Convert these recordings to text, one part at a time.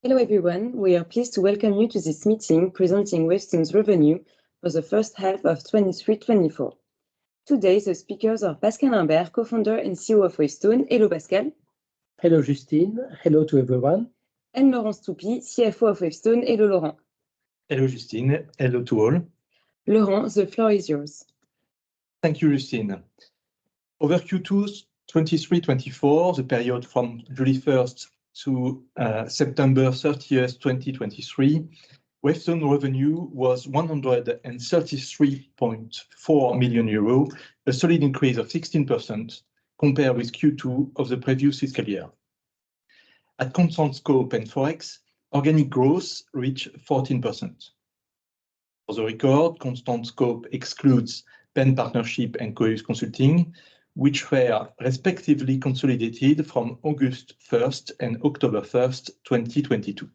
Hello everyone, we are pleased to welcome you to this meeting presenting Wavestone's revenue for the first half of 23-24. Today the speakers are Pascal Imbert, co-founder and CEO of Wavestone. Hello Pascal. Hello Justine, hello to everyone. And Laurent Stoupy, CFO of Wavestone. Hello Laurent. Hello Justine, hello to all. Laurent, the floor is yours. Thank you Justine. Over Q2 23-24, the period from July 1st to September 30th, 2023, Wavestone revenue was 133.4 million euro, a solid increase of 16% compared with Q2 of the previous fiscal year. At constant scope and forex, organic growth reached 14%. For the record, constant scope excludes Penn Partnership and Coeus Consulting, which were respectively consolidated from August 1st and October 1st, 2022.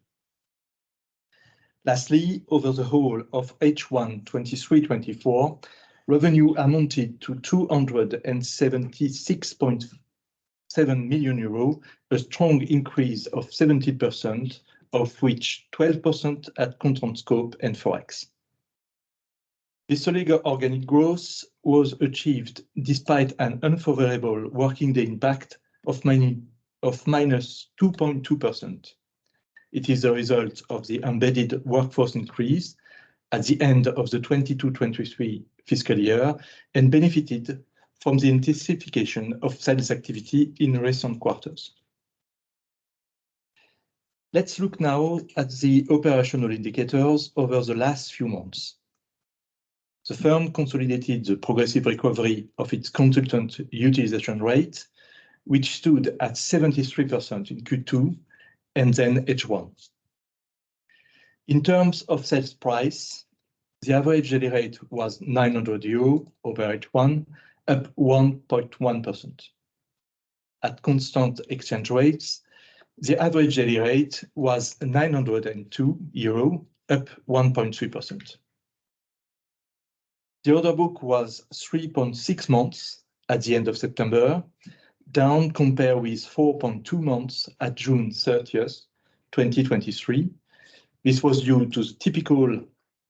Lastly, over the whole of H1 23-24, revenue amounted to 276.7 million euros, a strong increase of 70%, of which 12% at constant scope and forex. This solid organic growth was achieved despite an unfavorable working day impact of minus 2.2%. It is a result of the embedded workforce increase at the end of the 22-23 fiscal year and benefited from the intensification of sales activity in recent quarters. Let's look now at the operational indicators over the last few months. The firm consolidated the progressive recovery of its consultant utilization rate, which stood at 73% in Q2 and then H1. In terms of sales price, the average daily rate was 900 euro over H1, up 1.1%. At constant exchange rates, the average daily rate was 902 euro, up 1.3%. The order book was 3.6 months at the end of September, down compared with 4.2 months at June 30th, 2023. This was due to the typical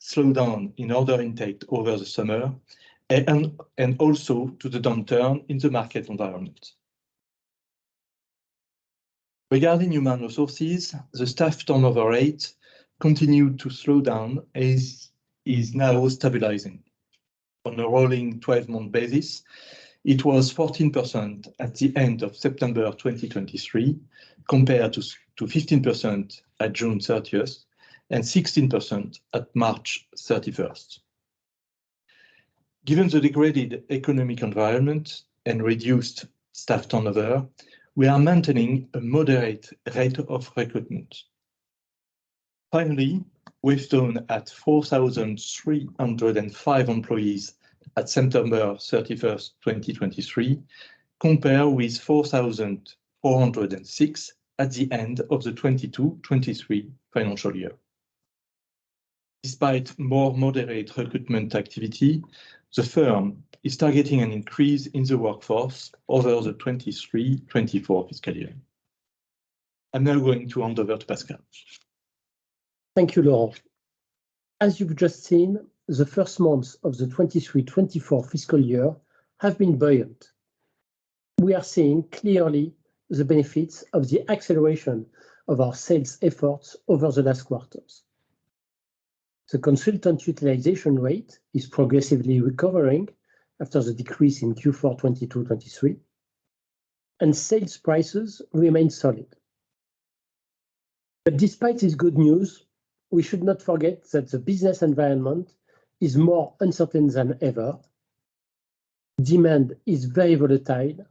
slowdown in order intake over the summer and also to the downturn in the market environment. Regarding human resources, the staff turnover rate continued to slow down and is now stabilizing. On a rolling 12-month basis, it was 14% at the end of September 2023, compared to 15% at June 30th and 16% at March 31st. Given the degraded economic environment and reduced staff turnover, we are maintaining a moderate rate of recruitment. Finally, Wavestone at 4,305 employees at September 31st, 2023, compared with 4,406 at the end of the 22-23 financial year. Despite more moderate recruitment activity, the firm is targeting an increase in the workforce over the 23-24 fiscal year. I'm now going to hand over to Pascal. Thank you, Laurent. As you've just seen, the first months of the 23-24 fiscal year have been buoyant. We are seeing clearly the benefits of the acceleration of our sales efforts over the last quarters. The consultant utilization rate is progressively recovering after the decrease in Q4 22-23, and sales prices remain solid. But despite this good news, we should not forget that the business environment is more uncertain than ever. Demand is very volatile,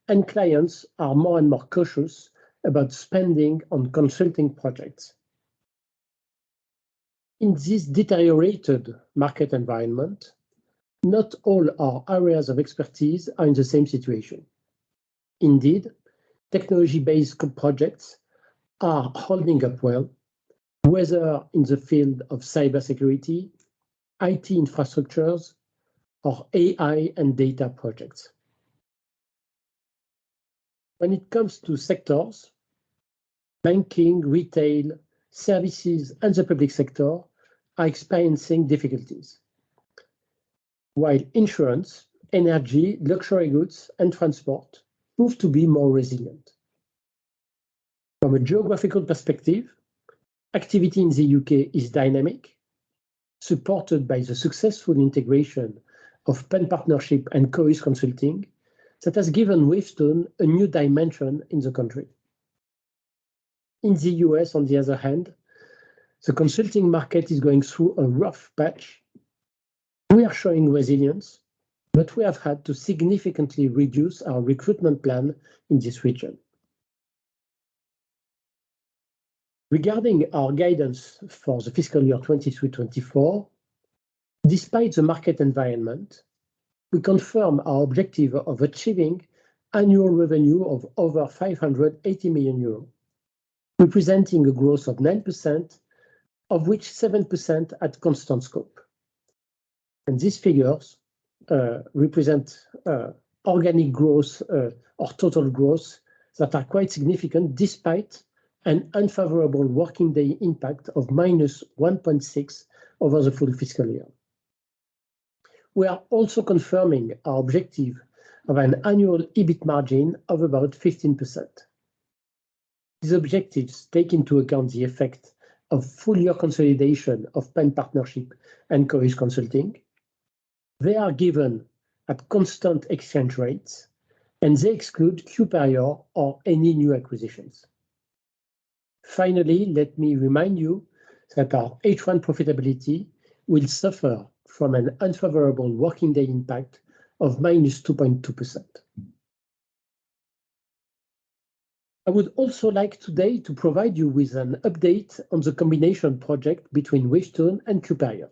and clients are more and more cautious about spending on consulting projects. In this deteriorated market environment, not all our areas of expertise are in the same situation. Indeed, technology-based projects are holding up well, whether in the field of cybersecurity, IT infrastructures, or AI and data projects. When it comes to sectors, banking, retail, services, and the public sector are experiencing difficulties, while insurance, energy, luxury goods, and transport prove to be more resilient. From a geographical perspective, activity in the UK is dynamic, supported by the successful integration of Penn Partnership and Coris Consulting that has given Wavestone a new dimension in the country. In the US, on the other hand, the consulting market is going through a rough patch. We are showing resilience, but we have had to significantly reduce our recruitment plan in this region. Regarding our guidance for the fiscal year 23-24, despite the market environment, we confirm our objective of achieving annual revenue of over 580 million euros, representing a growth of 9%, of which 7% at constant scope. And these figures represent organic growth or total growth that are quite significant despite an unfavorable working day impact of minus 1.6 over the full fiscal year. We are also confirming our objective of an annual EBIT margin of about 15%. These objectives take into account the effect of full-year consolidation of Penn Partnership and Coris Consulting. They are given at constant exchange rates, and they exclude Superior or any new acquisitions. Finally, let me remind you that our H1 profitability will suffer from an unfavorable working day impact of minus 2.2%. I would also like today to provide you with an update on the combination project between Wavestone and Superior.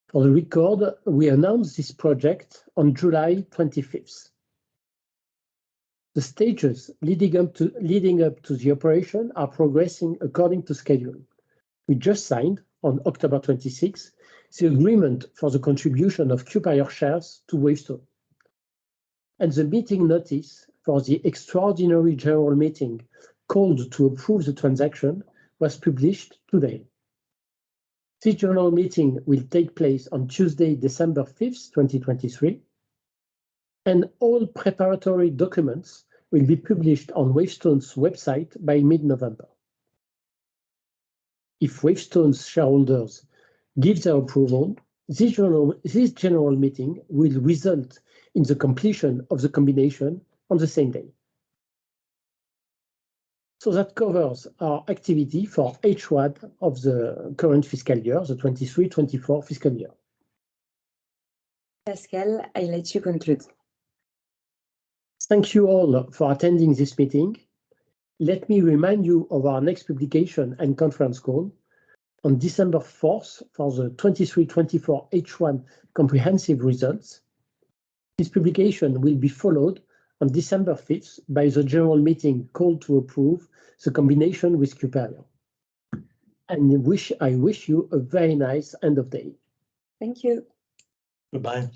For the record, we announced this project on July 25th. The stages leading up to the operation are progressing according to schedule. We just signed on October 26 the agreement for the contribution of Superior shares to Wavestone. And the meeting notice for the extraordinary general meeting called to approve the transaction was published today. This general meeting will take place on Tuesday, December 5th, 2023, and all preparatory documents will be published on Wavestone's website by mid-November. If Wavestone's shareholders give their approval, this general meeting will result in the completion of the combination on the same day. So that covers our activity for H1 of the current fiscal year, the 23-24 fiscal year. Pascal, I let you conclude. Thank you all for attending this meeting. Let me remind you of our next publication and conference call on December 4th for the 23-24 H1 comprehensive results. This publication will be followed on December 5th by the general meeting called to approve the combination with Superior. And I wish you a very nice end of day. Thank you. Goodbye.